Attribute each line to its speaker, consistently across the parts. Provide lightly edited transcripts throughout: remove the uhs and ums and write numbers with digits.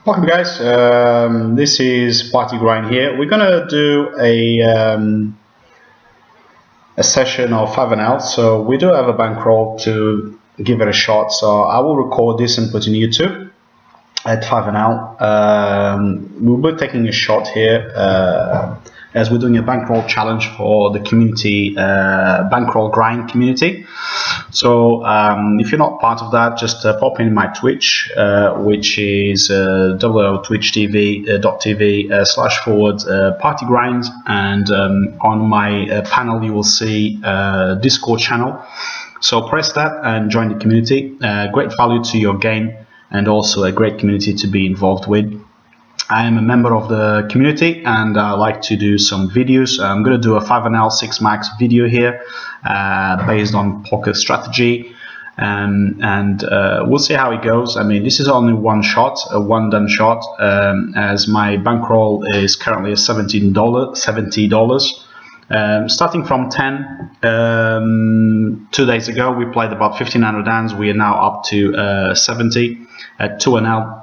Speaker 1: Welcome guys, this is Party Grind here. We're gonna do a session of 5NL. So we do have a bankroll to give it a shot, so I will record this and put in YouTube at 5NL. We'll be taking a shot here as we're doing a bankroll challenge for the community, bankroll grind community. So if you're not part of that, just pop in my Twitch, which is twitch.tv//partygrind, and on my panel you will see Discord channel. So press that and join the community. Great value to your game and also a great community to be involved with. I am a member of the community and I like to do some videos. I'm going to do a 5NL 6 max video here based on poker strategy, and we'll see how it goes. I mean, this is only one shot, a one done shot, as my bankroll is currently at $70. Starting from 10, 2 days ago we played about 1,500 hands. We are now up to 70 at 2NL.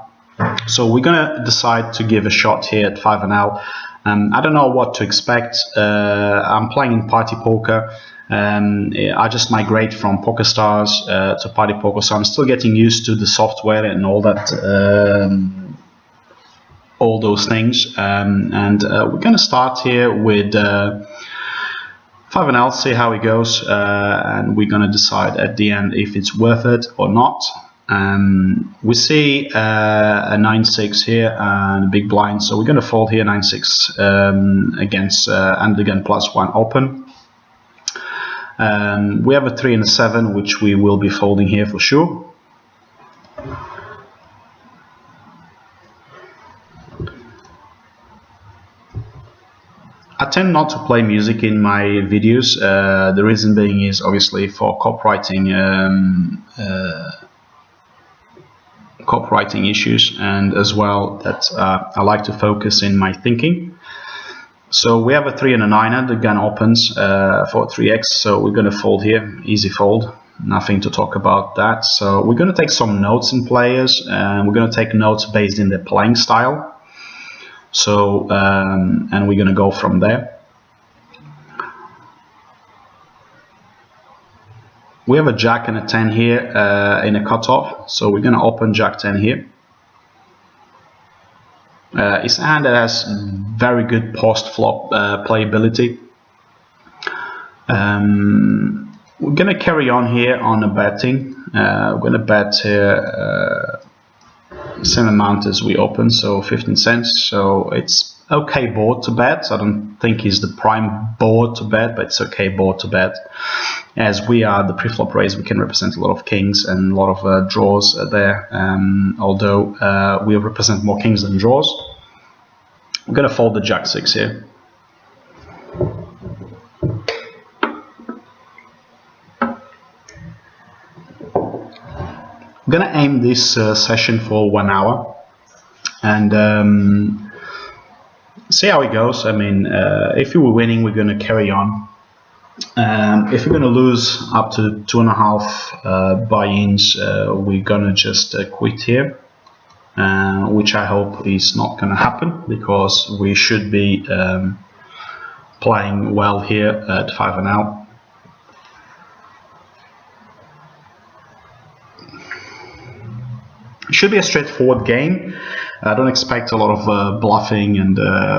Speaker 1: So we're gonna decide to give a shot here at 5NL. I don't know what to expect. I'm playing in Party Poker. I just migrate from PokerStars to Party Poker, so I'm still getting used to the software and all that, all those things. We're gonna start here with 5NL, see how it goes, and we're gonna decide at the end if it's worth it or not. We see a 9-6 here and a big blind, so we're going to fold here 9-6 against and again +1 open. We have a 3 and a 7, which we will be folding here for sure. I tend not to play music in my videos. The reason being is obviously for copywriting issues, and as well that I like to focus in my thinking. So we have a 3 and a 9, the gun opens for 3x, so we're going to fold here, easy fold, nothing to talk about that. So we're going to take some notes in players, and we're going to take notes based in their playing style. So and we're going to go from there. We have a jack and a 10 here in a cutoff, so we're going to open jack 10 here. It's a hand that has very good post-flop playability. We're going to carry on here on the betting. We're going to bet here same amount as we open, so 15 cents. So it's okay board to bet. I don't think it's the prime board to bet, but it's okay board to bet. As we are the pre-flop raise, we can represent a lot of kings and a lot of draws there, although we represent more kings than draws. We're going to fold the jack 6 here. I'm going to aim this session for 1 hour and see how it goes. I mean, if we were winning, we're going to carry on. If we're going to lose up to 2.5 buy-ins, we're going to just quit here, which I hope is not going to happen, because we should be playing well here at 5NL. It should be a straightforward game. I don't expect a lot of bluffing, and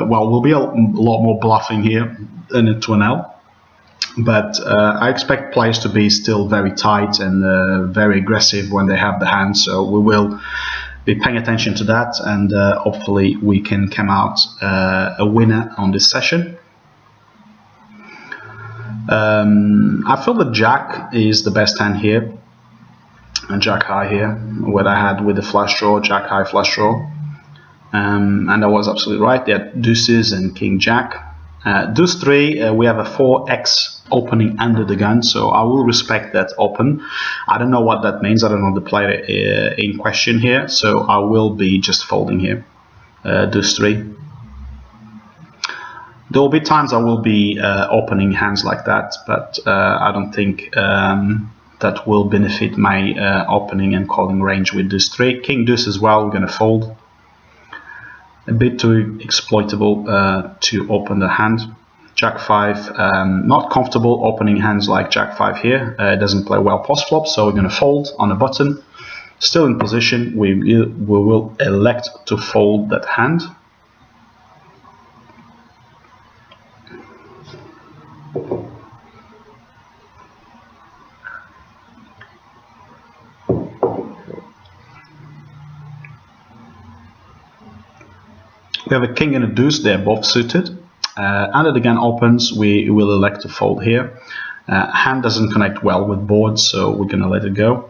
Speaker 1: well, will be a lot more bluffing here than at 2NL. But I expect players to be still very tight and very aggressive when they have the hand, so we will be paying attention to that, and hopefully we can come out a winner on this session. I feel that jack is the best hand here, and jack high here, what I had with the flush draw, jack high flush draw, and I was absolutely right. They had deuces and king jack. Deuce 3, we have a 4x opening under the gun, so I will respect that open. I don't know what that means. I don't know the player in question here, so I will be just folding here. Deuce 3. There will be times I will be opening hands like that, but I don't think that will benefit my opening and calling range with Deuce 3. King Deuce as well, we're going to fold. a bit too exploitable to open the hand. Jack 5, not comfortable opening hands like Jack 5 here. It doesn't play well post flop, so we're going to fold on the button. Still in position, we will elect to fold that hand. We have a king and a deuce, they're both suited. Under the gun opens, we will elect to fold here. Hand doesn't connect well with board, so we're going to let it go.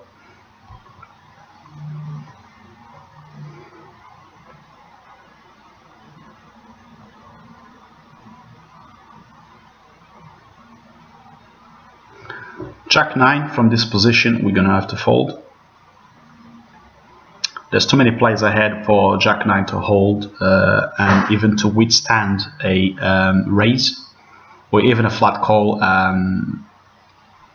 Speaker 1: Jack 9, from this position, we're going to have to fold. There's too many plays ahead for Jack 9 to hold and even to withstand a raise or even a flat call.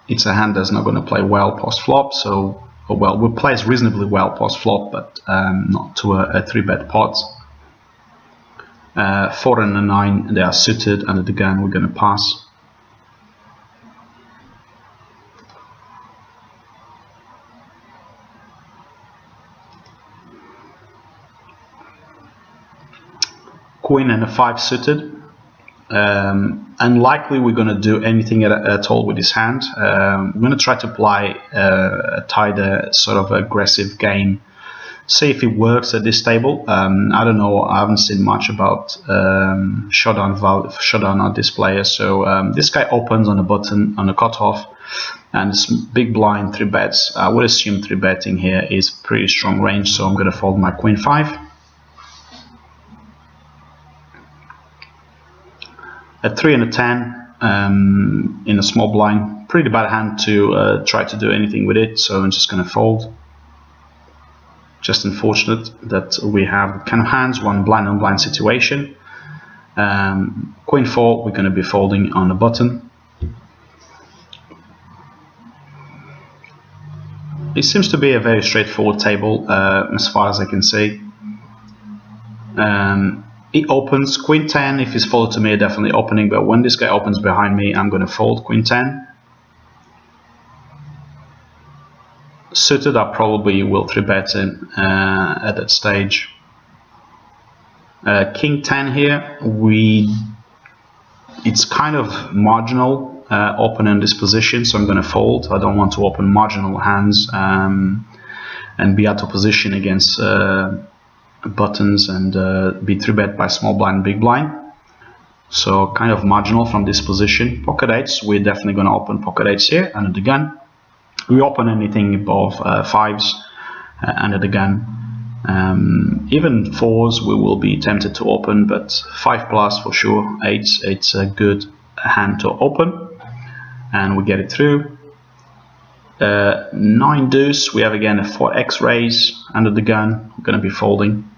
Speaker 1: It's a hand that's not going to play well post flop, so well, it plays reasonably well post flop, but not to a 3-bet pot. 4 and a 9, they are suited. Under the gun, we're going to pass. Queen and a 5 suited. Unlikely we're going to do anything at all with this hand. We're going to try to play a tighter sort of aggressive game. See if it works at this table. I don't know. I haven't seen much about showdown on this player. So this guy opens on the button on the cutoff, and it's big blind 3 bets. I would assume 3 betting here is pretty strong range. So I'm going to fold my Queen 5. A 3 and a 10 in a small blind, pretty bad hand to try to do anything with it, so I'm just going to fold. Just unfortunate that we have kind of hands, one blind on blind situation. Queen 4, we're going to be folding on the button. It seems to be a very straightforward table as far as I can see. It opens Queen 10. If he's folded to me, definitely opening, but when this guy opens behind me, I'm going to fold Queen 10. Suited, I probably will 3-bet in at that stage. King 10 here, it's kind of marginal open in this position, so I'm going to fold. I don't want to open marginal hands and be out of position against buttons and be 3-bet by small blind, big blind. So kind of marginal from this position. Pocket 8s, we're definitely going to open pocket 8s here under the gun. We open anything above 5s under the gun. Even 4s we will be tempted to open, but 5 plus for sure. 8s, it's a good hand to open, and we get it through. 9 deuce, we have again a 4x raise under the gun. We're going to be folding.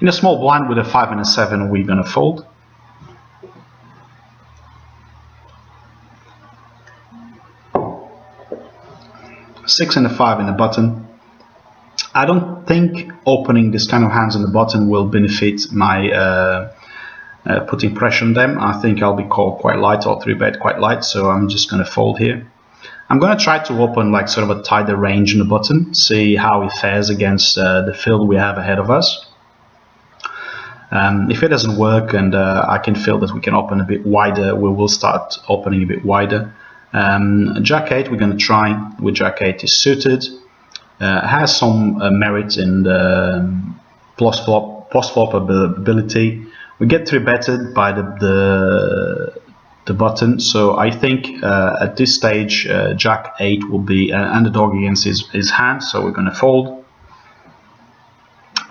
Speaker 1: In a small blind with a 5 and a 7, we're going to fold. Six and a 5 in the button. I don't think opening this kind of hands on the button will benefit my putting pressure on them. I think I'll be called quite light or 3-bet quite light, so I'm just going to fold here. I'm going to try to open like sort of a tighter range in the button, see how it fares against the field we have ahead of us. If it doesn't work and I can feel that we can open a bit wider, we will start opening a bit wider. Jack 8, we're going to try with Jack 8 is suited. Has some merit in the post flop ability. We get 3-betted by the button, so I think at this stage Jack 8 will be an underdog against his hand, so we're going to fold.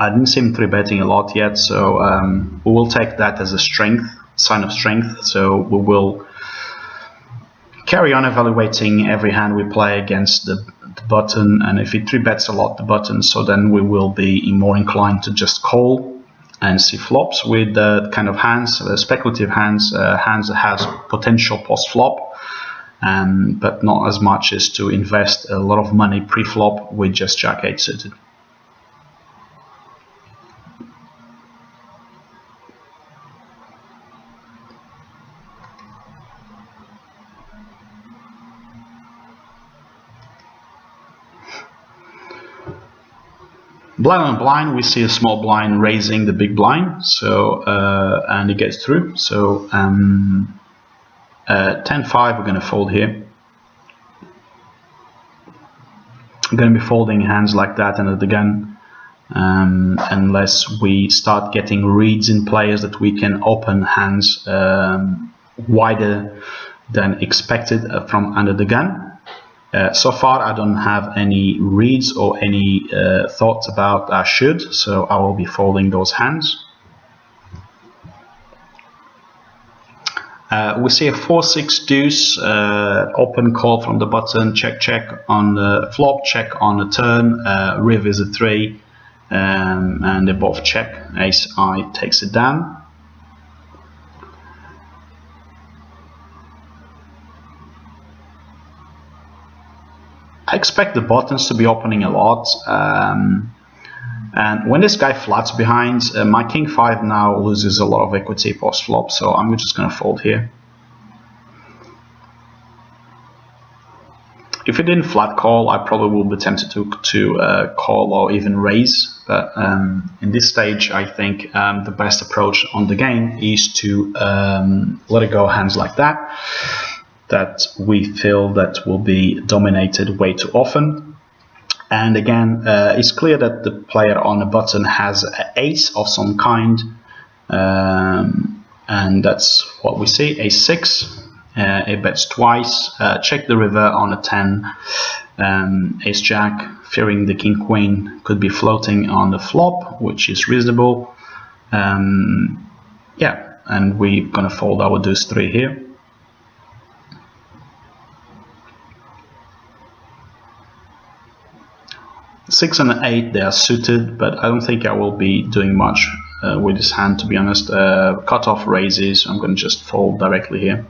Speaker 1: I didn't see him 3-betting a lot yet, so we will take that as a sign of strength. So we will carry on evaluating every hand we play against the the button, and if it 3-bets a lot the button, so then we will be more inclined to just call and see flops with kind of hands, speculative hands, hands that has potential post flop, but not as much as to invest a lot of money pre-flop with just Jack 8 suited. Blind on blind, we see a small blind raising the big blind, so and it gets through. So 10-5, we're going to fold here. I'm going to be folding hands like that under the gun, unless we start getting reads in players that we can open hands wider than expected from under the gun. So far I don't have any reads or any thoughts about I should, so I will be folding those hands. We see a 4-6 deuce, open call from the button, check check on the flop, check on the turn, riv is a 3, and they both check, ace I takes it down. I expect the buttons to be opening a lot, and when this guy flats behind, my king 5 now loses a lot of equity post flop, so I'm just going to fold here. If it didn't flat call, I probably will be tempted to call or even raise, but in this stage I think the best approach on the game is to let it go hands like that we feel that will be dominated way too often. And again, it's clear that the player on the button has an ace of some kind, and that's what we see, ace 6. It bets twice, check the river on a 10, ace jack, fearing the king queen could be floating on the flop, which is reasonable. Yeah, and we're gonna fold our deuce 3 here. 6 and 8, they are suited, but I don't think I will be doing much with this hand, to be honest. Cutoff raises, I'm going to just fold directly here.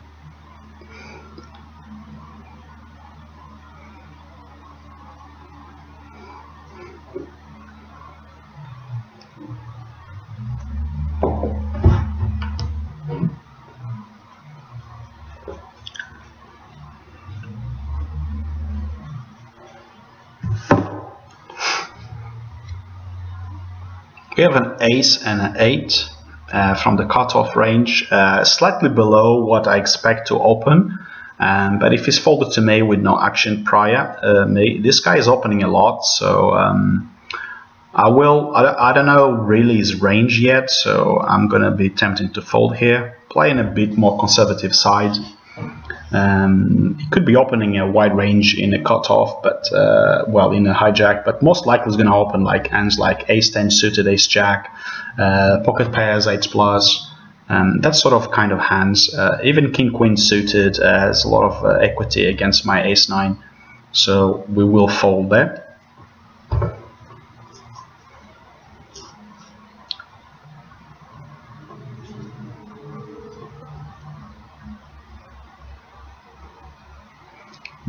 Speaker 1: We have an ace and an 8 from the cutoff range, slightly below what I expect to open. But if he's folded to me with no action prior, this guy is opening a lot. So I don't know really his range yet. So I'm going to be tempted to fold here, playing a bit more conservative side. He could be opening a wide range in a cutoff, but well, in a hijack, but most likely is going to open like hands like ace 10 suited, ace jack, pocket pairs, 8 plus, that sort of kind of hands. Even king queen suited has a lot of equity against my ace 9, so we will fold there.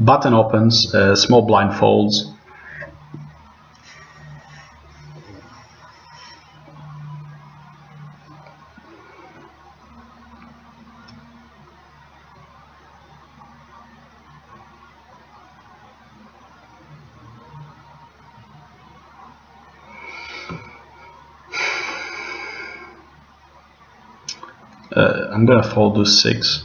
Speaker 1: Button opens, small blind folds. I'm gonna fold deuce 6.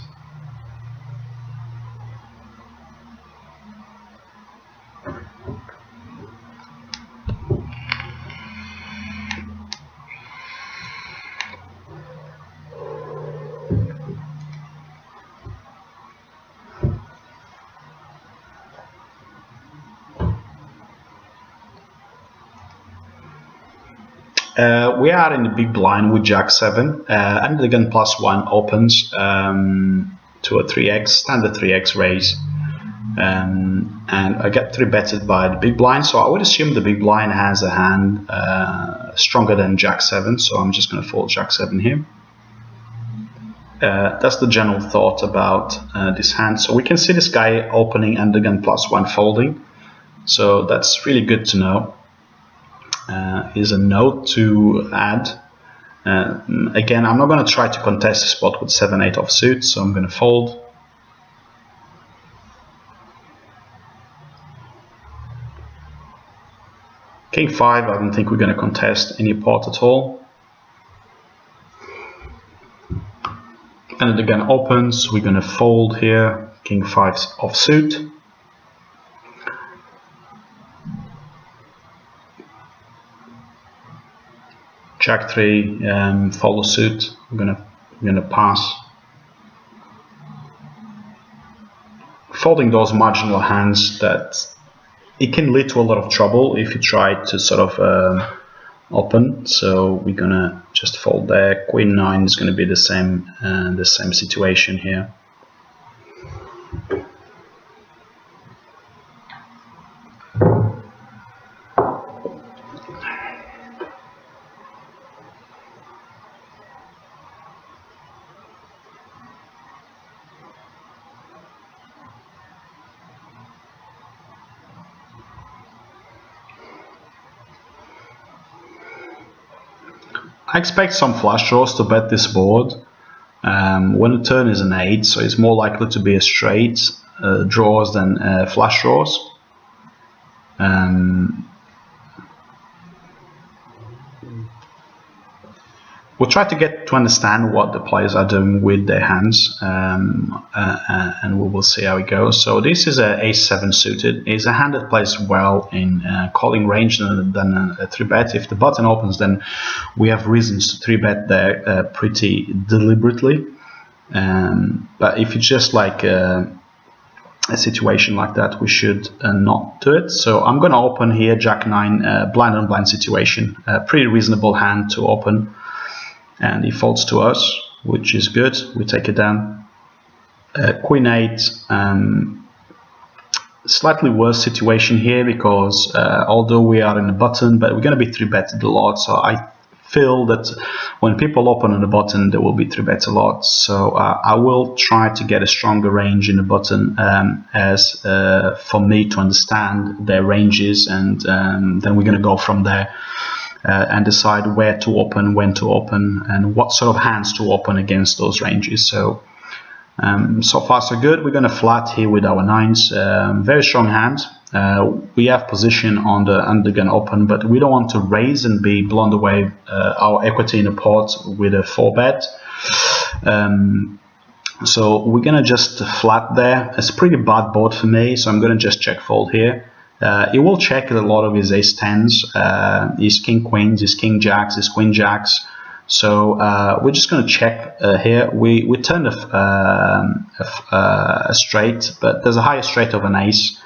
Speaker 1: We are in the big blind with Jack 7, and the gun +1 opens to a 3x, standard 3x raise. and I get 3-betted by the big blind, so I would assume the big blind has a hand stronger than Jack 7, so I'm just going to fold Jack 7 here. That's the general thought about this hand. So we can see this guy opening and again +1 folding, so that's really good to know. Here's a note to add. Again, I'm not going to try to contest the spot with 7-8 offsuit, so I'm going to fold. King 5, I don't think we're going to contest any pot at all. And it again opens, we're going to fold here, King 5's offsuit. Jack 3 follow suit, we're gonna pass. Folding those marginal hands that it can lead to a lot of trouble if you try to sort of open, so we're gonna just fold there. Queen 9 is gonna be the same situation here. I expect some flush draws to bet this board when the turn is an 8, so it's more likely to be a straight draws than flush draws. We'll try to get to understand what the players are doing with their hands, and we will see how it goes. So this is a Ace-7 suited. It's a hand that plays well in calling range than a 3-bet. If the button opens, then we have reasons to 3-bet there pretty deliberately. But if it's just like a situation like that, we should not do it. So I'm going to open here Jack 9, blind on blind situation. Pretty reasonable hand to open. And he folds to us, which is good. We take it down. Queen 8, slightly worse situation here because although we are in the button, but we're going to be 3-betted a lot. So I feel that when people open on the button, they will be 3-bet a lot. So I will try to get a stronger range in the button as for me to understand their ranges, and then we're going to go from there. And decide where to open, when to open, and what sort of hands to open against those ranges. So, so far so good. We're going to flat here with our 9s. Very strong hand. We have position on the undergun open, but we don't want to raise and be blown away our equity in the pot with a 4-bet. So we're going to just flat there. It's a pretty bad board for me, so I'm going to just check fold here. He will check a lot of his Ace-10s, his King Queens, his King Jacks, his Queen Jacks. So we're just going to check here. We turn a straight, but there's a higher straight of an Ace.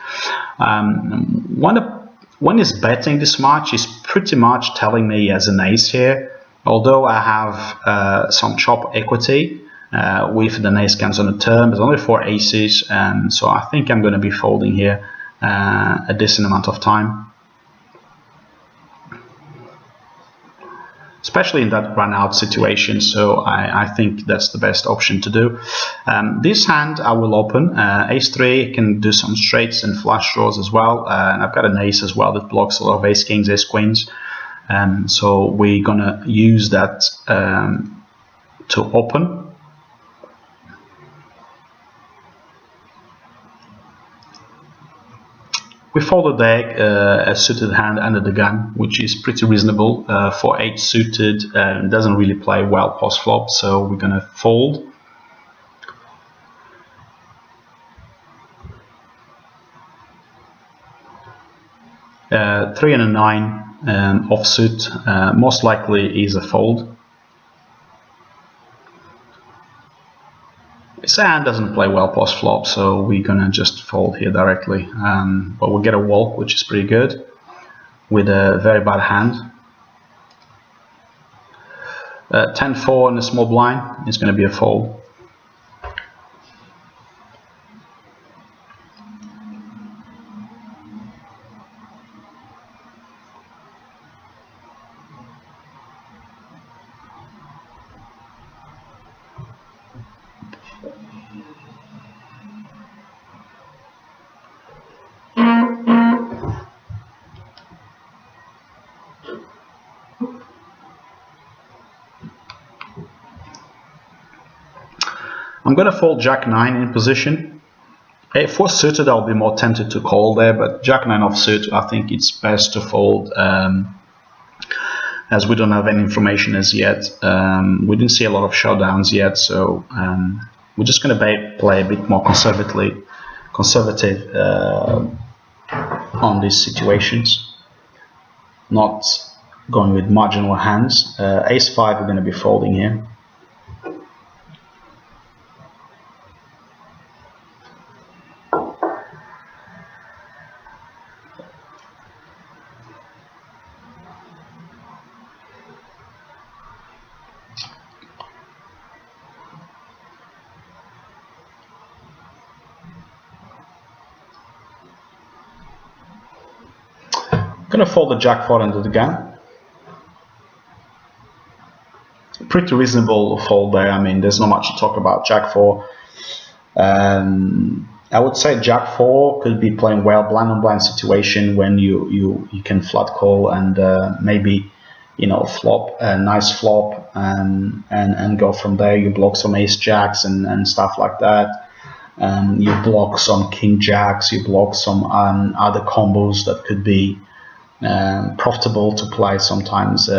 Speaker 1: When he's betting this much, he's pretty much telling me he has an Ace here. Although I have some chop equity with the Ace comes on the turn, there's only 4 aces, so I think I'm going to be folding here a decent amount of time, especially in that run out situation. So I think that's the best option to do. This hand I will open Ace-3, can do some straights and flush draws as well, and I've got an Ace as well that blocks a lot of Ace-Kings, Ace-Queens, so we're gonna use that to open. We folded there a suited hand under the gun, which is pretty reasonable for 8 suited. Doesn't really play well post flop, so we're gonna fold. Three and a 9 offsuit, most likely is a fold. This hand doesn't play well post flop, so we're gonna just fold here directly. But we'll get a wall, which is pretty good, with a very bad hand. 10-4 in a small blind is going to be a fold. I'm going to fold Jack 9 in position. If we're suited, I'll be more tempted to call there, but Jack 9 offsuit, I think it's best to fold, as we don't have any information as yet. We didn't see a lot of showdowns yet, so we're just going to play a bit more conservative on these situations, not going with marginal hands. Ace 5 we're going to be folding here. I'm going to fold the Jack 4 under the gun. Pretty reasonable fold there. I mean, there's not much to talk about. Jack 4. I would say Jack 4 could be playing well blind on blind situation when you can flat call and maybe, you know, flop a nice flop and go from there. You block some ace jacks and stuff like that. You block some king jacks. You block some other combos that could be profitable to play sometimes.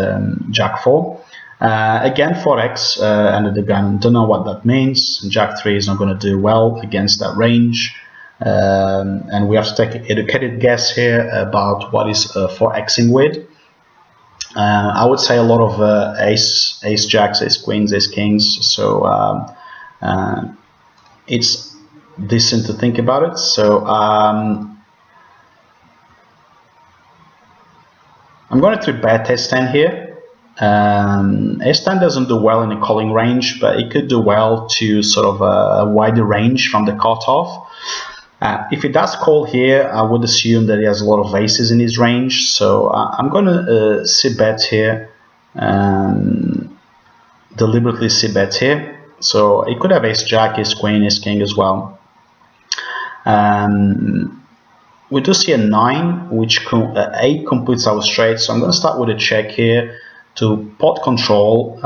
Speaker 1: Jack 4. Again, 4x under the gun. Don't know what that means. Jack 3 is not going to do well against that range, and we have to take an educated guess here about what is 4xing with. I would say a lot of ace jacks, ace queens, ace kings. So it's decent to think about it. So I'm going to bet ace 10 here. Ace 10 doesn't do well in a calling range, but it could do well to sort of a wider range from the cutoff. If it does call here, I would assume that he has a lot of aces in his range, so I'm going to sit bet here, deliberately sit bet here. So it could have ace jack, ace queen, ace king as well. We do see a 9, which 8 completes our straight, so I'm going to start with a check here to pot control.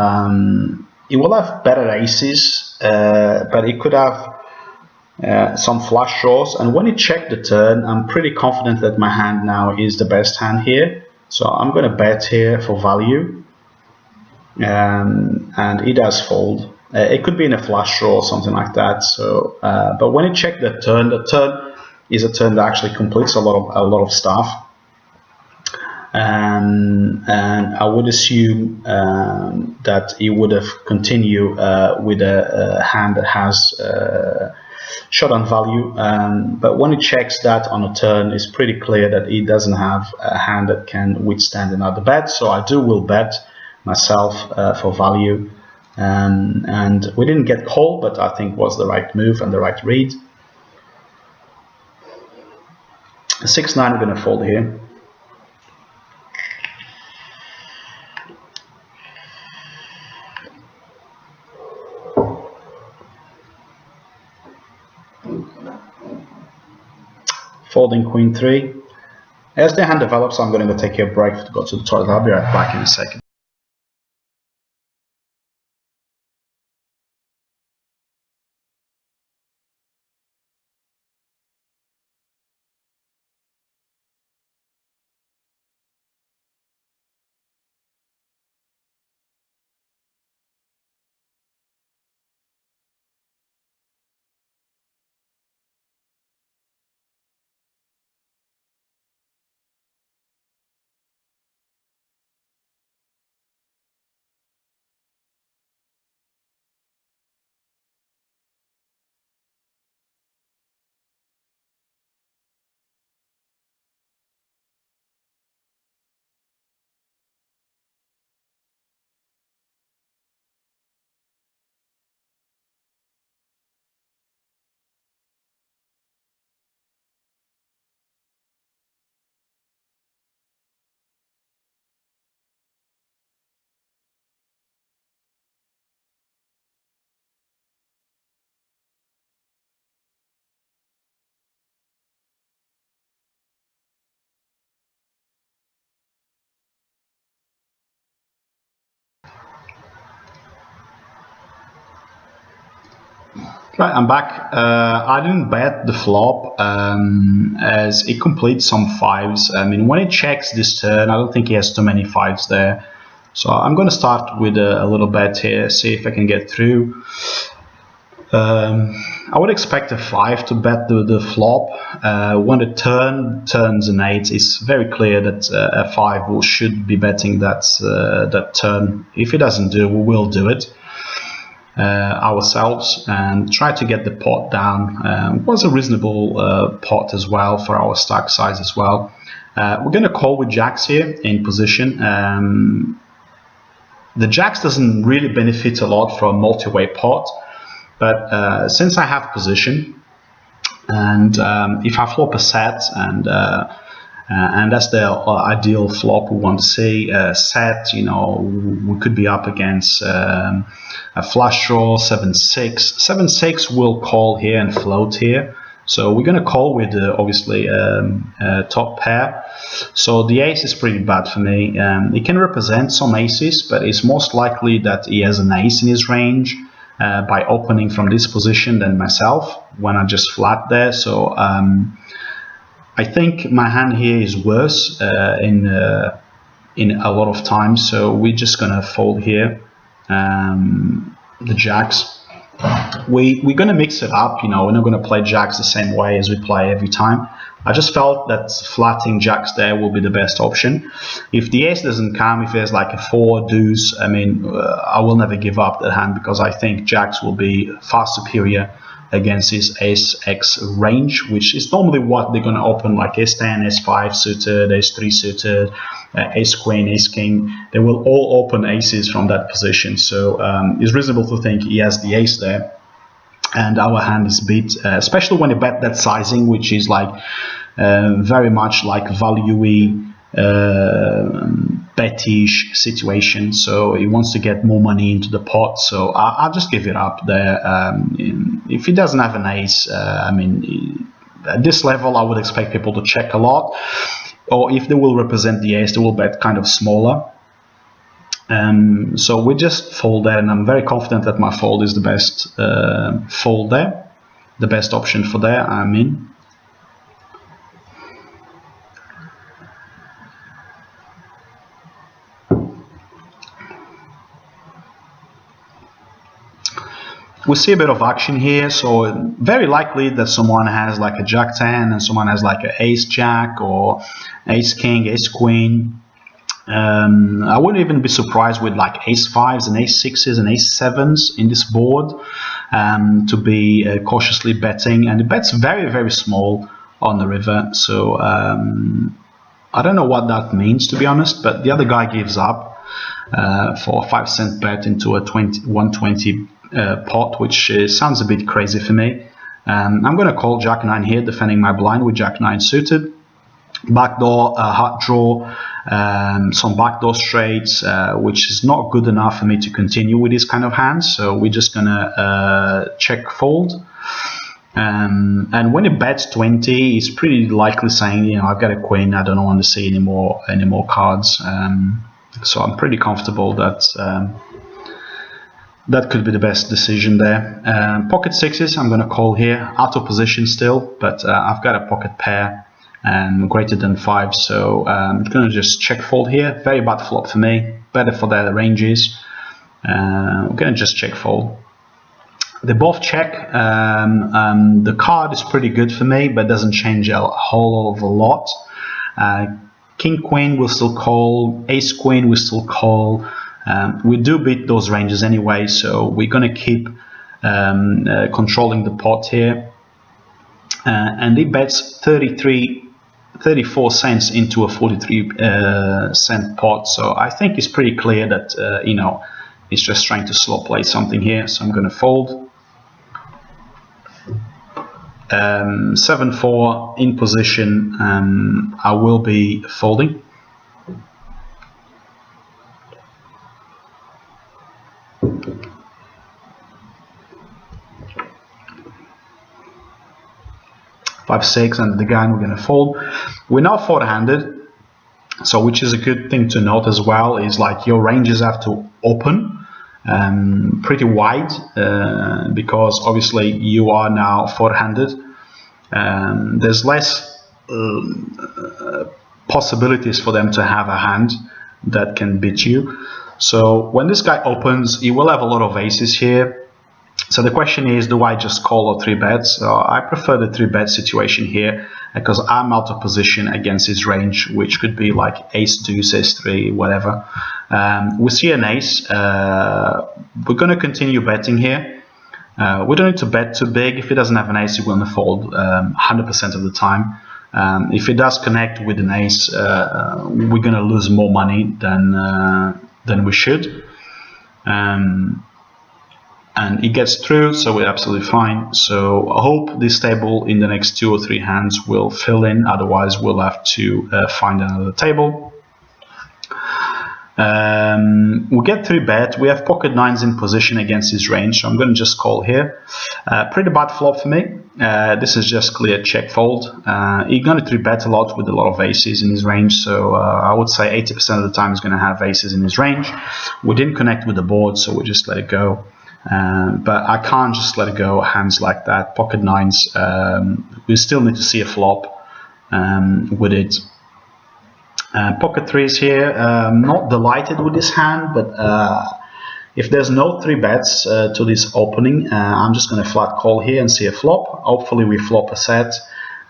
Speaker 1: It will have better aces, but it could have some flush draws, and when it checked the turn, I'm pretty confident that my hand now is the best hand here, so I'm going to bet here for value, and it does fold. It could be in a flush draw or something like that. So but when it checked the turn is a turn that actually completes a lot of stuff. And I would assume that it would have continued with a hand that has showdown value, but when it checks that on a turn, it's pretty clear that it doesn't have a hand that can withstand another bet. So I will bet myself for value, and we didn't get call, but I think was the right move and the right read. 6-9 we're going to fold here. Folding queen 3. As the hand develops, I'm going to take a break to go to the toilet. I'll be right back in a second. Right, I'm back. I didn't bet the flop as it completes some fives. I mean, when it checks this turn, I don't think he has too many fives there. So I'm going to start with a little bet here, see if I can get through. I would expect a 5 to bet the flop. When the turn turns an 8, it's very clear that a 5 should be betting that turn. If it doesn't do, we will do it ourselves and try to get the pot down. It was a reasonable pot as well for our stack size as well. We're going to call with jacks here in position. The jacks doesn't really benefit a lot from multi-way pot, but since I have position, and if I flop a set, and that's the ideal flop we want to see, set, you know, we could be up against a flush draw, 7-6. 7-6 will call here and float here. So we're going to call with obviously top pair. So the ace is pretty bad for me. It can represent some aces, but it's most likely that he has an ace in his range by opening from this position than myself when I just flat there. So I think my hand here is worse in a lot of times. So we're just going to fold here. The jacks. We're going to mix it up, you know, we're not going to play jacks the same way as we play every time. I just felt that flatting jacks there will be the best option. If the ace doesn't come, if there's like a 4 deuce, I mean, I will never give up that hand because I think jacks will be far superior against his ace-x range, which is normally what they're going to open, like ace-10, ace-5 suited, ace-3 suited, ace-queen, ace-king. They will all open aces from that position. So it's reasonable to think he has the ace there. And our hand is beat, especially when you bet that sizing, which is like very much like value-y, bettish situation. So he wants to get more money into the pot. So I'll just give it up there. If he doesn't have an ace, I mean, at this level, I would expect people to check a lot. Or if they will represent the ace, they will bet kind of smaller. So we just fold there, and I'm very confident that my fold is the best fold there, the best option for there. I mean, we see a bit of action here, so very likely that someone has like a jack 10 and someone has like an ace jack or ace king, ace queen. I wouldn't even be surprised with like ace 5s and ace 6s and ace 7s in this board to be cautiously betting, and it bets very, very small on the river. So I don't know what that means, to be honest, but the other guy gives up for a 5-cent bet into a 120 pot, which sounds a bit crazy for me. I'm going to call jack 9 here, defending my blind with jack 9 suited. Backdoor, hard draw, some backdoor straights, which is not good enough for me to continue with this kind of hands. So we're just going to check fold. And when it bets 20, it's pretty likely saying, you know, I've got a queen, I don't want to see any more cards. So I'm pretty comfortable that that could be the best decision there. Pocket sixes, I'm going to call here, out of position still, but I've got a pocket pair and greater than 5, so I'm going to just check fold here. Very bad flop for me, better for their ranges. We're going to just check fold. They both check. The card is pretty good for me, but doesn't change a whole lot. King queen will still call, ace queen will still call. We do beat those ranges anyway, so we're going to keep controlling the pot here. And he bets 34 cents into a 43 cent pot, so I think it's pretty clear that you know, he's just trying to slow play something here. So I'm going to fold. 7-4 in position. I will be folding. Five, 6 under the gun, we're going to fold. We're now four-handed, so which is a good thing to note as well, is like your ranges have to open pretty wide, because obviously you are now four-handed. There's less possibilities for them to have a hand that can beat you. So when this guy opens, he will have a lot of aces here. So the question is, do I just call or 3-bet? So I prefer the 3-bet situation here because I'm out of position against his range, which could be like ace deuce, ace 3, whatever. We see an ace. We're going to continue betting here. We don't need to bet too big. If he doesn't have an ace, he will not fold 100% of the time. If it does connect with an ace, we're going to lose more money than we should. And it gets through, so we're absolutely fine. So I hope this table in the next 2 or 3 hands will fill in, otherwise we'll have to find another table. We get 3-bet. We have pocket nines in position against his range, so I'm going to just call here. Pretty bad flop for me. This is just clear check fold. He's going to 3-bet a lot with a lot of aces in his range, so I would say 80% of the time he's going to have aces in his range. We didn't connect with the board, so we just let it go. But I can't just let it go hands like that. Pocket nines, we still need to see a flop with it. Pocket threes here, not delighted with this hand, but if there's no 3-bets to this opening, I'm just going to flat call here and see a flop. Hopefully we flop a set,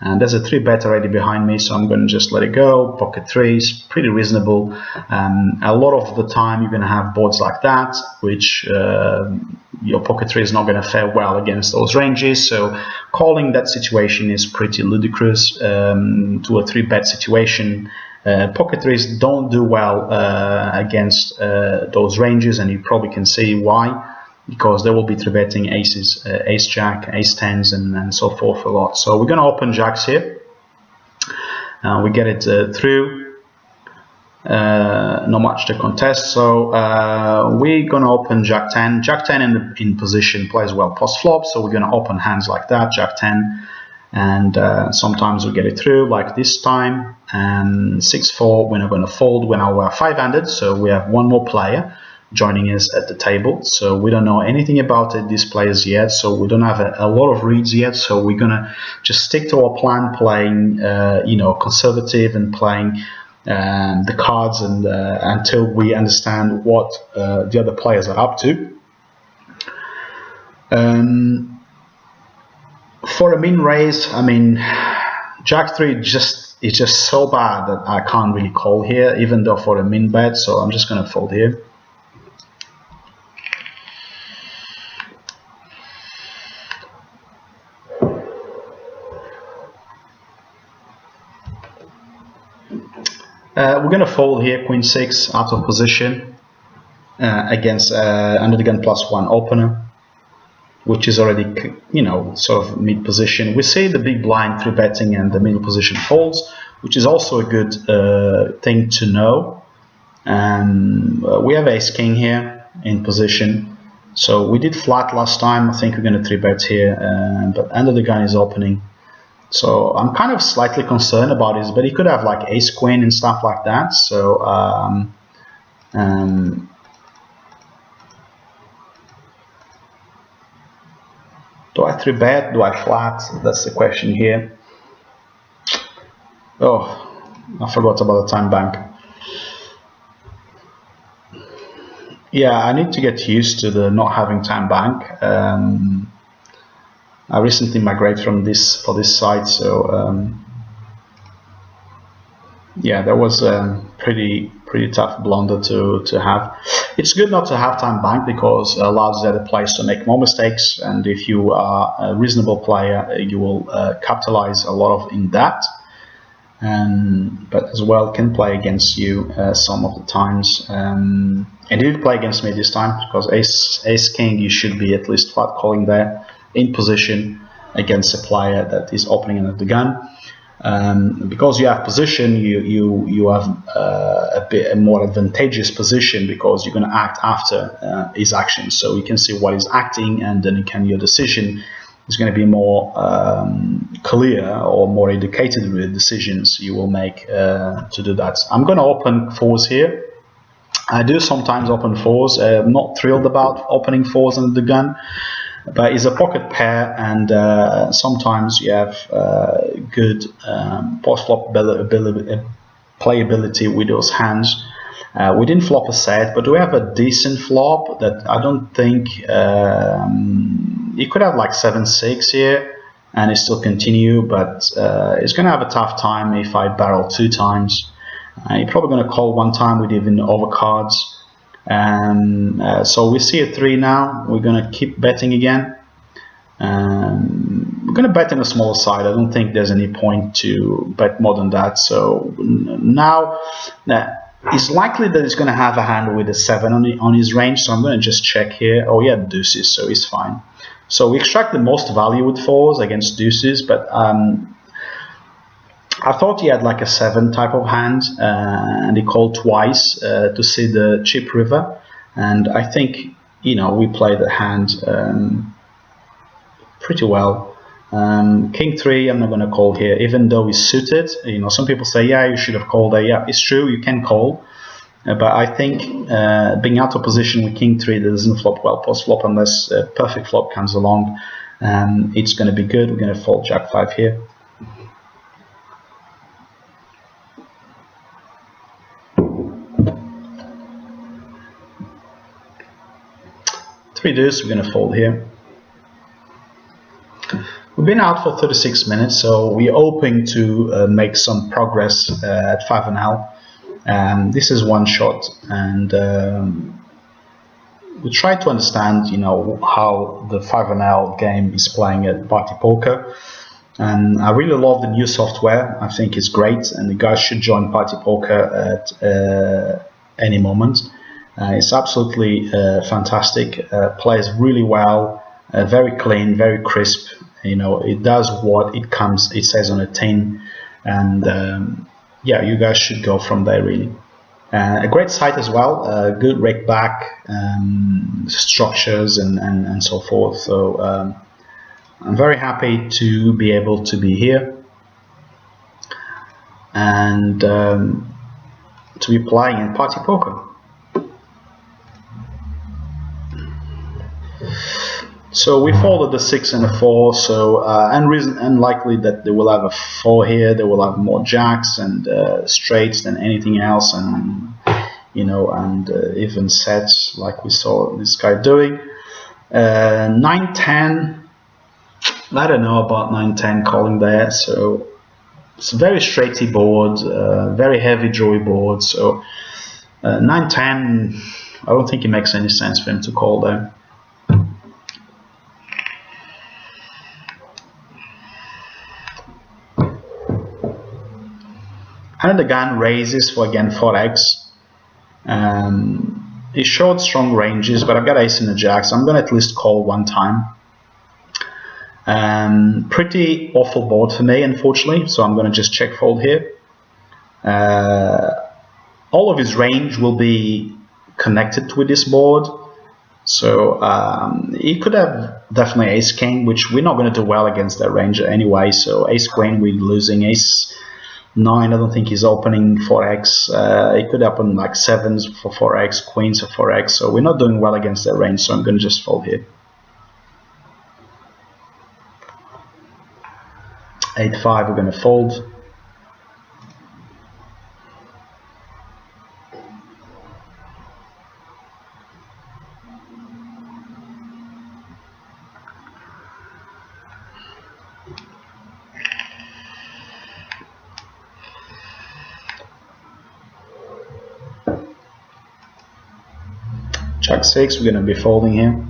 Speaker 1: and there's a 3-bet already behind me, so I'm going to just let it go. Pocket threes, pretty reasonable. A lot of the time you're going to have boards like that, which your pocket three is not going to fare well against those ranges, so calling that situation is pretty ludicrous. To a 3-bet situation, pocket threes don't do well against those ranges, and you probably can see why, because they will be 3-betting aces, ace jack, ace tens, and so forth a lot. So we're going to open jacks here. We get it through. Not much to contest, so we're going to open jack 10. Jack 10 in position plays well post flop, so we're going to open hands like that, jack 10, and sometimes we get it through like this time. And 6-4, we're not going to fold. We're now 5-handed, so we have one more player joining us at the table, so we don't know anything about these players yet, so we don't have a lot of reads yet, so we're gonna just stick to our plan, playing you know, conservative, and playing the cards and until we understand what the other players are up to. For a min raise, I mean, jack 3 is just so bad that I can't really call here, even though for a min bet, so I'm just gonna fold here. We're going to fold here, queen 6, out of position against under the gun +1 opener, which is already, you know, sort of mid position. We see the big blind 3-betting and the middle position folds, which is also a good thing to know. We have ace king here in position, so we did flat last time. I think we're going to 3-bet here, but under the gun is opening. So I'm kind of slightly concerned about this, but he could have like ace queen and stuff like that. So do I 3-bet? Do I flat? That's the question here. Oh, I forgot about the time bank. Yeah, I need to get used to the not having time bank. I recently migrated from this site, so yeah, that was a pretty tough blunder to have. It's good not to have time bank because it allows the other players to make more mistakes, and if you are a reasonable player, you will capitalize a lot in that. But as well can play against you some of the times. And it did play against me this time because ace king, you should be at least flat calling there in position against a player that is opening under the gun. Because you have position, you have a bit more advantageous position because you're going to act after his action, so you can see what he's acting, and then your decision is going to be more clear or more indicated with the decisions you will make to do that. I'm going to open fours here. I do sometimes open fours. I'm not thrilled about opening fours under the gun, but it's a pocket pair, and sometimes you have good post-flop playability with those hands. We didn't flop a set, but we have a decent flop that I don't think you could have like 7-6 here and it still continue, but it's going to have a tough time if I barrel 2 times. You're probably going to call 1 time with even overcards. So we see a 3 now. We're going to keep betting again. We're going to bet in a small side. I don't think there's any point to bet more than that. So now it's likely that he's going to have a hand with a 7 on his range. So I'm going to just check here. Oh yeah, deuces, so he's fine. So we extract the most value with 4s against deuces, but I thought he had like a 7 type of hand, and he called twice to see the chip river, and I think, you know, we played the hand pretty well. King 3 I'm not going to call here, even though he's suited. You know, some people say, yeah, you should have called there. Yeah, it's true, you can call, but I think being out of position with King 3 that doesn't flop well post flop unless a perfect flop comes along, it's going to be good. We're going to fold Jack 5 here. Deuce, we're going to fold here. We've been out for 36 minutes, so we're hoping to make some progress at 5-L. This is one shot, and we try to understand, you know, how the 5-L game is playing at Party Poker. And I really love the new software. I think it's great, and the guys should join Party Poker at any moment. It's absolutely fantastic. Plays really well, very clean, very crisp. You know, it does what it says on a tin, and yeah, you guys should go from there really. A great site as well, good rake back structures and so forth. So I'm very happy to be able to be here and to be playing in Party Poker. So we folded the 6 and a 4, so unlikely that they will have a 4 here. They will have more jacks and straights than anything else, and you know, and even sets like we saw this guy doing. 9-10. I don't know about 9-10 calling there. So it's a very straighty board, very heavy drawy board. So 9-10. I don't think it makes any sense for him to call there. And the gun raises for again 4x. He showed strong ranges, but I've got ace in the jack, so I'm going to at least call 1 time. Pretty awful board for me, unfortunately, so I'm going to just check fold here. All of his range will be connected with this board, so he could have definitely ace king, which we're not going to do well against that range anyway. So ace queen we're losing, ace 9, I don't think he's opening 4x. He could open like 7s for 4x, queens for 4x, so we're not doing well against that range, so I'm going to just fold here. 8-5, we're going to fold. Jack 6, we're going to be folding here.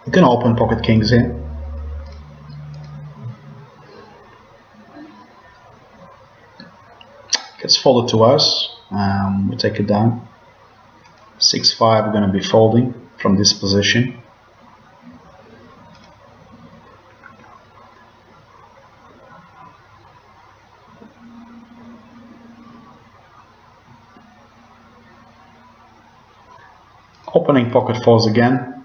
Speaker 1: We're going to open pocket kings here. Gets folded to us. We take it down. 6-5, we're going to be folding from this position. Opening pocket fours again.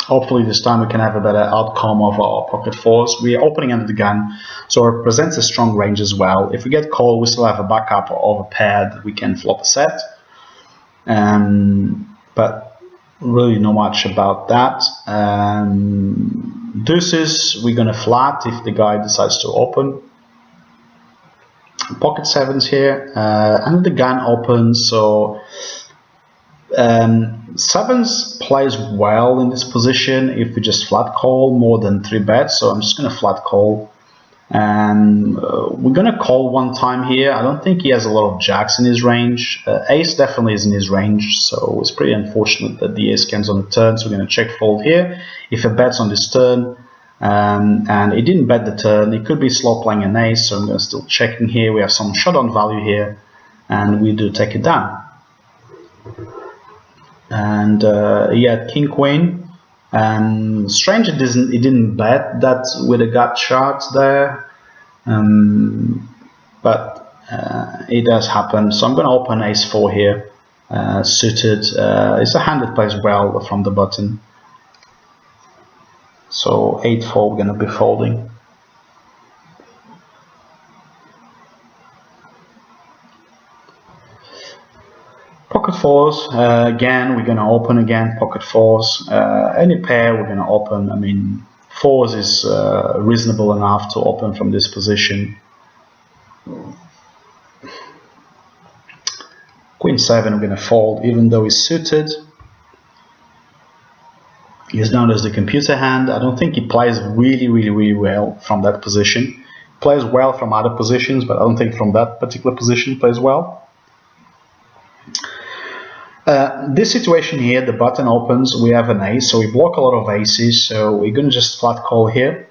Speaker 1: Hopefully this time we can have a better outcome of our pocket fours. We are opening under the gun, so it presents a strong range as well. If we get called, we still have a backup of a pair that we can flop a set. But really not much about that. Deuces, we're going to flat if the guy decides to open. Pocket sevens here, under the gun opens, so sevens plays well in this position if we just flat call more than 3 bets, so I'm just going to flat call, and we're going to call one time here. I don't think he has a lot of jacks in his range. Ace definitely is in his range, so it's pretty unfortunate that the ace comes on the turn, so we're going to check fold here. If it bets on this turn, and he didn't bet the turn, he could be slow playing an ace, so I'm going to still checking here. We have some shot on value here, and we do take it down. And he had king queen. Strange it didn't bet that with a gut shot there, but it does happen. So I'm going to open ace 4 here, suited. It's a hand that plays well from the button. So 8-4 we're going to be folding. Pocket fours, again we're going to open again, pocket fours. Any pair we're going to open. I mean, fours is reasonable enough to open from this position. Queen 7 we're going to fold, even though he's suited. He's known as the computer hand. I don't think he plays really well from that position. He plays well from other positions, but I don't think from that particular position he plays well. This situation here, the button opens, we have an ace, so we block a lot of aces, so we're going to just flat call here.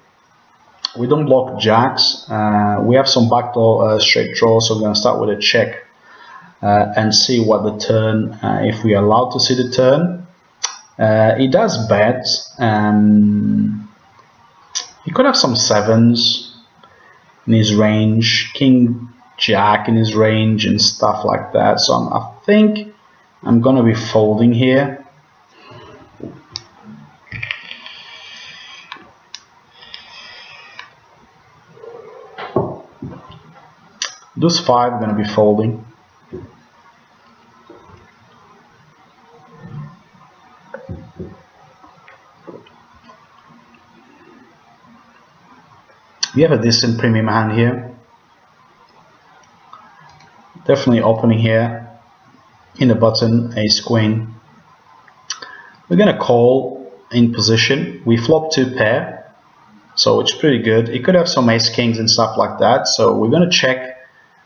Speaker 1: We don't block jacks. We have some backdoor straight draw, so we're going to start with a check and see what the turn, if we are allowed to see the turn. He does bet. He could have some sevens in his range, king jack in his range and stuff like that, so I think I'm gonna be folding here. Deuce 5, I'm gonna be folding. We have a decent premium hand here. Definitely opening here. In the button, ace queen. We're gonna call in position. We flop 2 pair, so it's pretty good. It could have some ace kings and stuff like that, so we're gonna check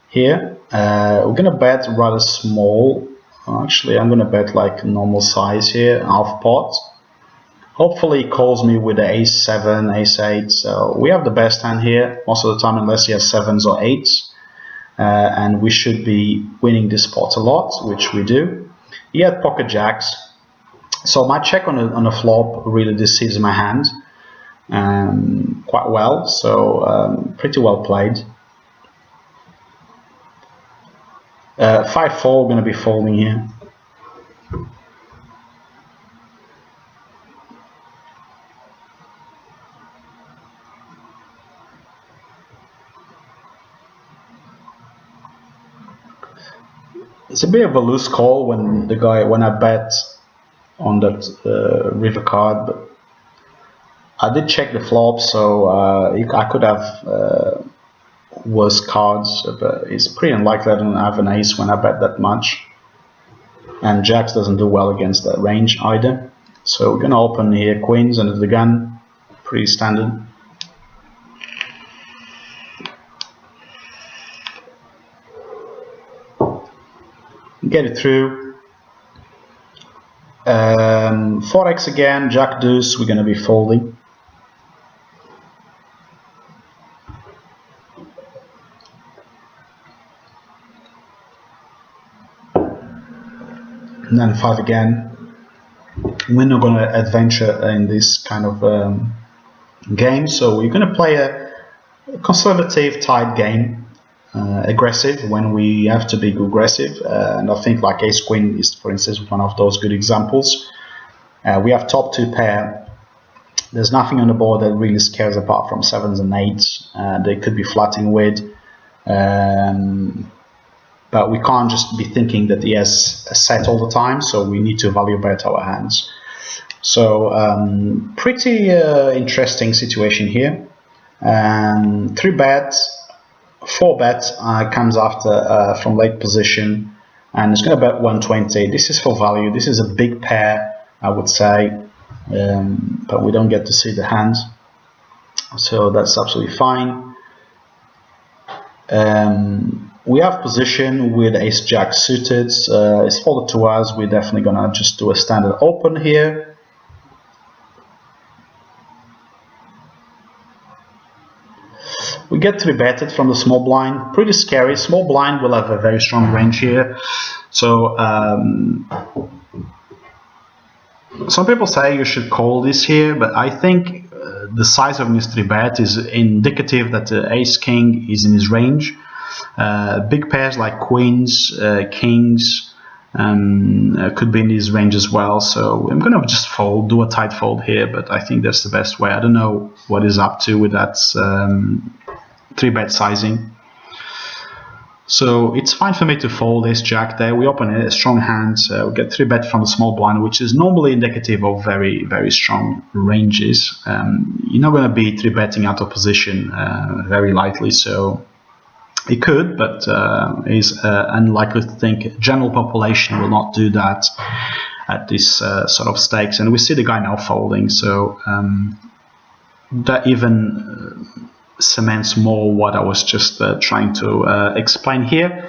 Speaker 1: here. We're gonna bet rather small. Actually, I'm gonna bet like normal size here, half pot. Hopefully he calls me with the ace 7, ace 8, so we have the best hand here most of the time, unless he has 7s or 8s. And we should be winning this pot a lot, which we do. He had pocket jacks, so my check on a flop really deceives my hand quite well, so pretty well played. 5-4, we're going to be folding here. It's a bit of a loose call when I bet on that river card, but I did check the flop, so I could have worse cards, but it's pretty unlikely I don't have an ace when I bet that much, and jacks doesn't do well against that range either. So we're going to open here queens under the gun, pretty standard. Get it through. 4x again, jack deuce, we're going to be folding. And then 5 again. We're not going to adventure in this kind of game, so we're going to play a conservative, tight game. Aggressive when we have to be aggressive, and I think like ace queen is, for instance, one of those good examples. We have top 2 pair, There's nothing on the board that really scares apart from 7s and 8s. They could be flatting with, but we can't just be thinking that he has a set all the time, so we need to value bet our hands. So pretty interesting situation here. 3 bets, 4 bets comes after from late position, and it's going to bet 120. This is for value. This is a big pair, I would say, but we don't get to see the hand, so that's absolutely fine. We have position with ace jack suited. It's folded to us. We're definitely gonna just do a standard open here. We get 3-betted from the small blind. Pretty scary. Small blind will have a very strong range here. So some people say you should call this here, but I think the size of this 3-bet is indicative that the ace king is in his range. Big pairs like queens, kings could be in his range as well. So I'm going to just fold, do a tight fold here, but I think that's the best way. I don't know what is up to with that 3-bet sizing. So it's fine for me to fold ace jack there. We open a strong hand, we get 3-bet from the small blind, which is normally indicative of very, very strong ranges. You're not going to be 3-betting out of position very lightly, so it could, but is unlikely to think general population will not do that at this sort of stakes. And we see the guy now folding, so that even cements more what I was just trying to explain here.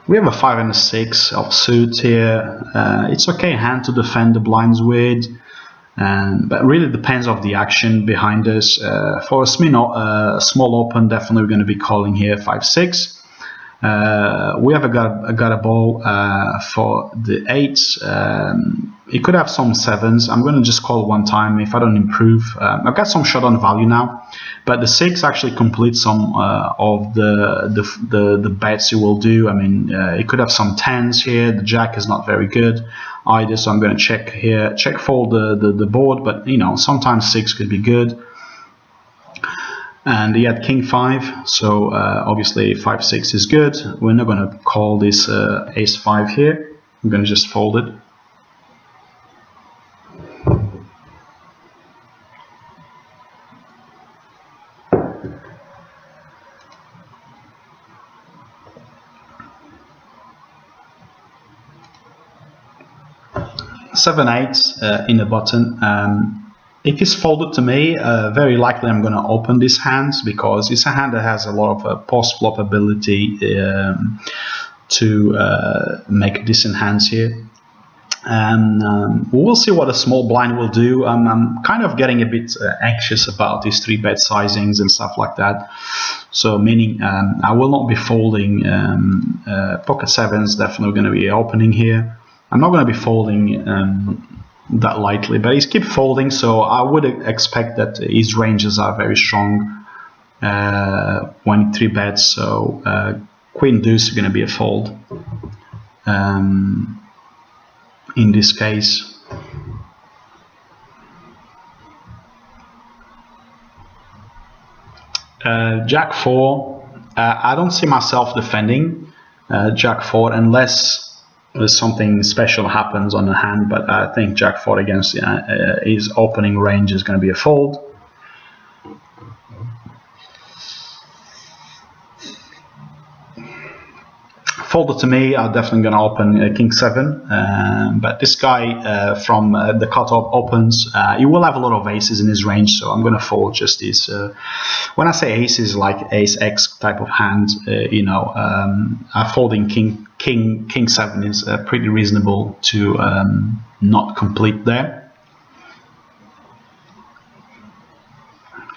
Speaker 1: We have a 5 and a 6 of suit here. It's okay hand to defend the blinds with, but really depends of the action behind us. For a small open, definitely we're going to be calling here 5-6. We have got a ball for the 8s. It could have some 7s. I'm going to just call one time if I don't improve. I've got some shot on value now, but the 6 actually completes some of the bets you will do. I mean, it could have some 10s here. The jack is not very good either, so I'm going to check here, check fold the board, but you know, sometimes 6 could be good. And he had king 5, so obviously 5-6 is good. We're not going to call this ace 5 here. I'm going to just fold it. Seven eights in the button. If it's folded to me, very likely I'm going to open this hand, because it's a hand that has a lot of post-flop ability to make decent hands here. We'll see what a small blind will do. I'm kind of getting a bit anxious about these 3-bet sizings and stuff like that. So meaning I will not be folding. Pocket 7s definitely going to be opening here. I'm not going to be folding that lightly, but he's keep folding, so I would expect that his ranges are very strong when 3-bets. So queen deuce is going to be a fold in this case. Jack 4, I don't see myself defending Jack 4 unless something special happens on the hand, but I think Jack 4 against his opening range is going to be a fold. Folded to me, I'm definitely going to open King 7, but this guy from the cutoff opens. He will have a lot of aces in his range, so I'm going to fold just his. When I say aces, like ace X type of hand, you know, folding King 7 is pretty reasonable to not complete there.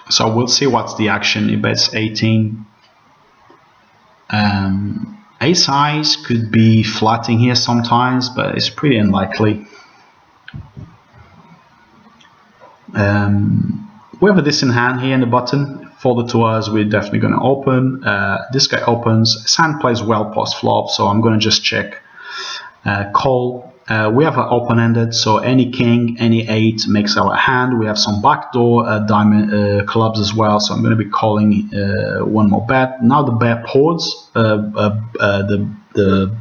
Speaker 1: So we'll see what's the action. He bets 18. Ace highs could be flatting here sometimes, but it's pretty unlikely. We have a decent hand here in the button. folded to us, we're definitely going to open. This guy opens. His hand plays well post flop, so I'm going to just check call. We have an open-ended, so any king, any 8 makes our hand. We have some backdoor diamond clubs as well, so I'm going to be calling one more bet. Now the bear boards, the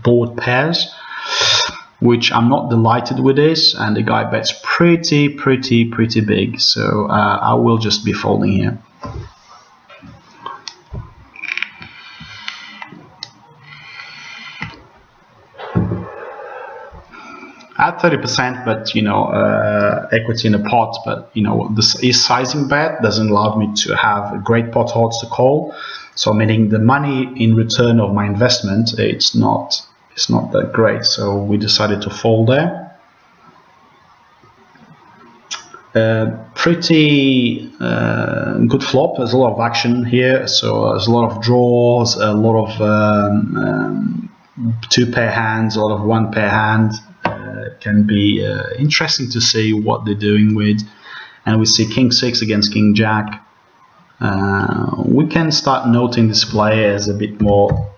Speaker 1: board pairs, which I'm not delighted with this, and the guy bets pretty big, so I will just be folding here. At 30%, but you know, equity in the pot, but you know, this is sizing bet doesn't allow me to have great pot odds to call, so meaning the money in return of my investment, it's not that great, so we decided to fold there. Pretty good flop. There's a lot of action here, so there's a lot of draws, a lot of 2-pair hands, a lot of 1-pair hand. Can be interesting to see what they're doing with, and we see king 6 against king jack. We can start noting this player as a bit more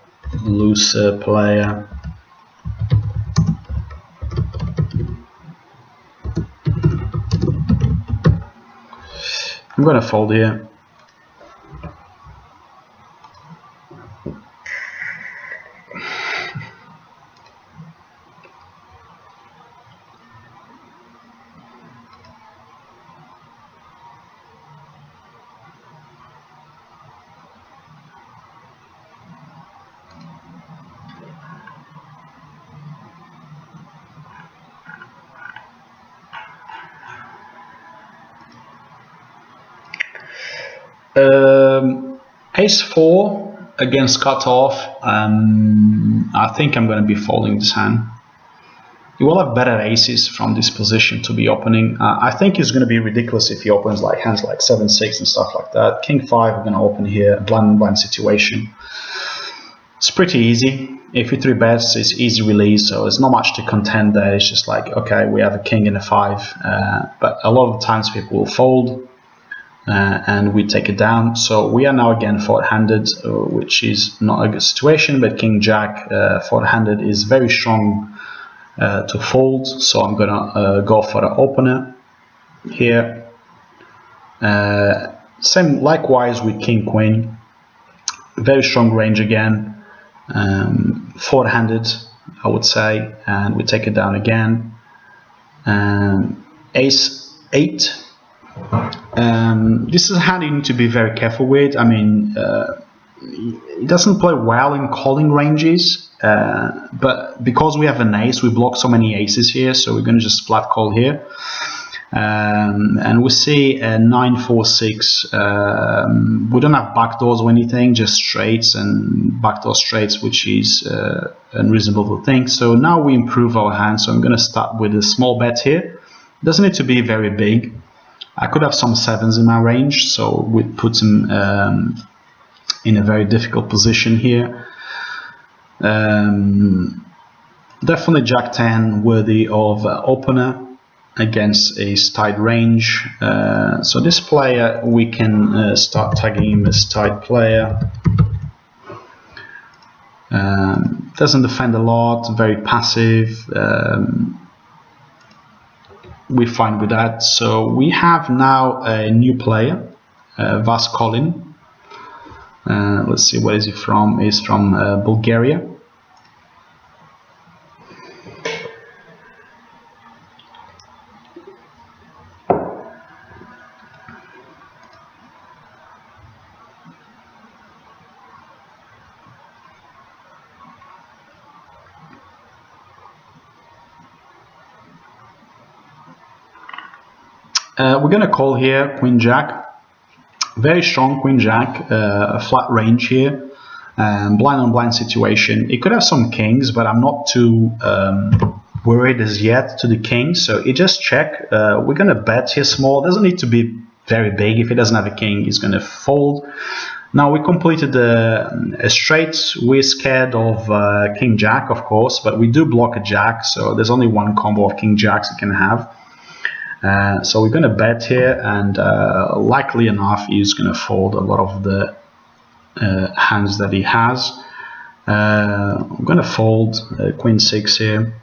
Speaker 1: looser player. I'm going to fold here. Ace 4 against cutoff. I think I'm going to be folding this hand. You will have better aces from this position to be opening. I think it's going to be ridiculous if he opens like hands like 7-6 and stuff like that. King 5 we're going to open here, blind situation. It's pretty easy. If you 3-bets, it's easy release, so there's not much to contend there. It's just like, okay, we have a king and a 5, but a lot of the times people will fold. And we take it down, so we are now again forehand-handed, which is not a good situation, but king jack forehand-handed is very strong to fold, so I'm gonna go for the opener here. Same likewise with king queen, very strong range again, forehand-handed I would say, and we take it down again. Ace 8. This is a hand you need to be very careful with. I mean, it doesn't play well in calling ranges, but because we have an ace, we block so many aces here, so we're going to just flat call here. And we see a 9-4-6. We don't have backdoors or anything, just straights and backdoor straights, which is unreasonable to think. So now we improve our hand. So I'm going to start with a small bet here. Doesn't need to be very big. I could have some 7s in my range, so we put him in a very difficult position here. Definitely Jack 10 worthy of opener against a tight range. So this player we can start tagging him as tight player. Doesn't defend a lot, very passive. We're fine with that. So we have now a new player, Vas Colin. Let's see, where is he from? He's from Bulgaria. We're going to call here Queen Jack. Very strong Queen Jack, a flat range here, blind on blind situation. It could have some kings, but I'm not too worried as yet to the king. So it just check. We're going to bet here small. Doesn't need to be very big. If he doesn't have a king, he's going to fold. Now we completed a straight. We're scared of King Jack, of course, but we do block a Jack. So there's only one combo of King Jacks you can have. So we're going to bet here, and likely enough he's going to fold a lot of the hands that he has. I'm going to fold Queen 6 here,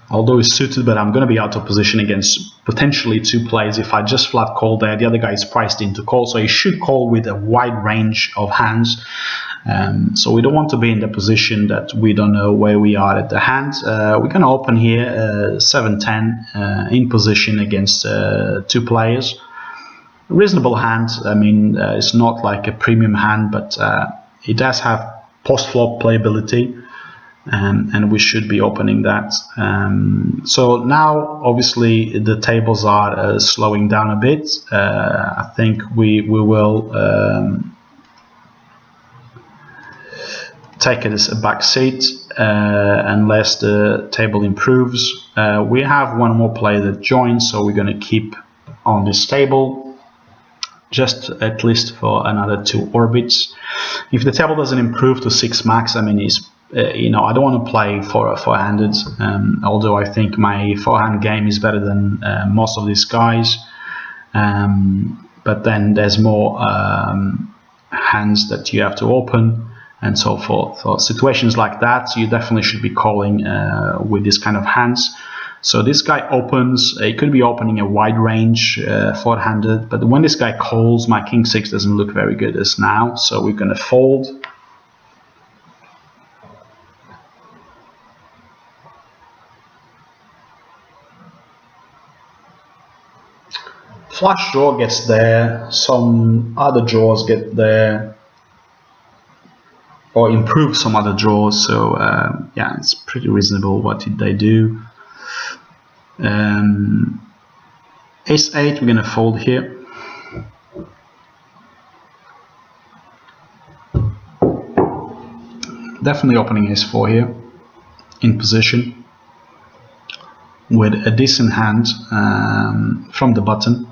Speaker 1: although it's suited, but I'm going to be out of position against potentially 2 players. If I just flat call there, the other guy is priced into call, so he should call with a wide range of hands. So we don't want to be in the position that we don't know where we are at the hand. We're going to open here 7-10 in position against 2 players. Reasonable hand. I mean, it's not like a premium hand, but it does have post-flop playability, and we should be opening that. So now, obviously, the tables are slowing down a bit. I think we will take it as a back seat unless the table improves. We have one more player that joins, so we're going to keep on this table just at least for another 2 orbits. If the table doesn't improve to 6 max, I mean, it's you know, I don't want to play for a 4-handed, although I think my 4-hand game is better than most of these guys. But then there's more hands that you have to open and so forth. For situations like that, you definitely should be calling with this kind of hands. So this guy opens, he could be opening a wide range 4-handed, but when this guy calls, my King 6 doesn't look very good as now, so we're going to fold. Flush draw gets there, some other draws get there, or improve some other draws, so yeah, it's pretty reasonable. What did they do? Ace 8, we're going to fold here. Definitely opening Ace 4 here in position with a decent hand from the button.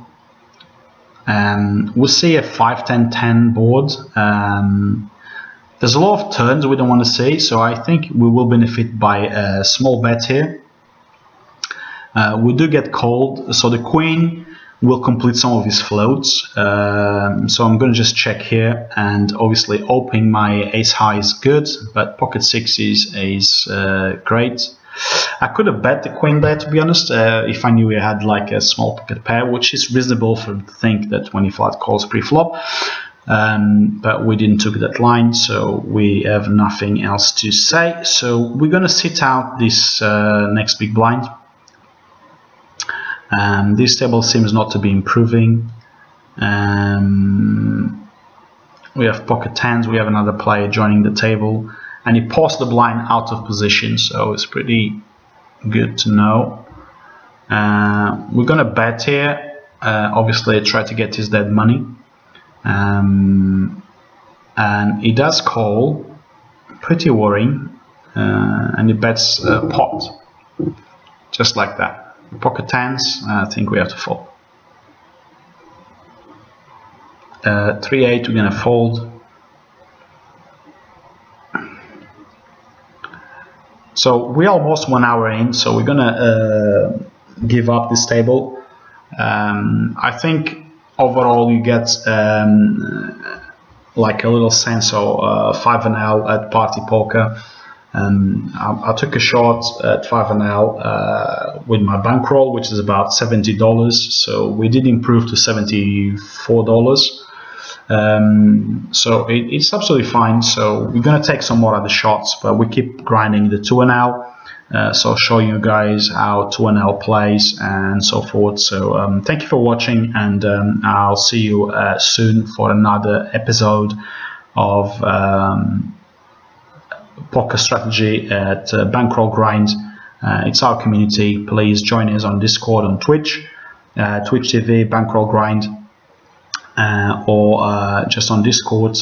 Speaker 1: We'll see a 5-10-10 board. There's a lot of turns we don't want to see, so I think we will benefit by a small bet here. We do get called, so the Queen will complete some of his floats. So I'm going to just check here, and obviously opening my Ace High is good, but Pocket 6 is great. I could have bet the Queen there, to be honest, if I knew he had like a small pocket pair, which is reasonable for him to think that when he flat calls pre-flop. But we didn't took that line, so we have nothing else to say. So we're going to sit out this next big blind. This table seems not to be improving. We have pocket 10s, we have another player joining the table, and he paused the blind out of position, so it's pretty good to know. We're going to bet here, obviously try to get his dead money. And he does call, pretty worrying, and he bets pot, just like that. Pocket 10s, I think we have to fold. 3-8, we're going to fold. So we're almost 1 hour in, so we're going to give up this table. I think overall you get like a little sense of 5-L at Party Poker. I took a shot at 5-L with my bankroll, which is about $70, so we did improve to $74. So it's absolutely fine. So we're going to take some more other shots, but we keep grinding the 2-L. So I'll show you guys how 2-L plays and so forth. So thank you for watching, and I'll see you soon for another episode of poker strategy at Bankroll Grind. It's our community. Please join us on Discord, on Twitch, Twitch TV, Bankroll Grind, or just on Discord.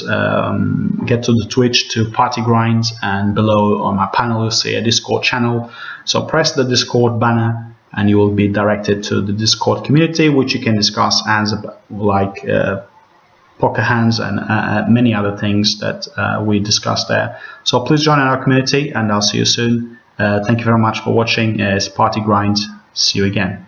Speaker 1: Get to the Twitch to Party Grind, and below on my panel you'll see a Discord channel. So press the Discord banner and you will be directed to the Discord community, which you can discuss as like poker hands and many other things that we discussed there. So please join our community, and I'll see you soon. Thank you very much for watching. It's Party Grind. See you again.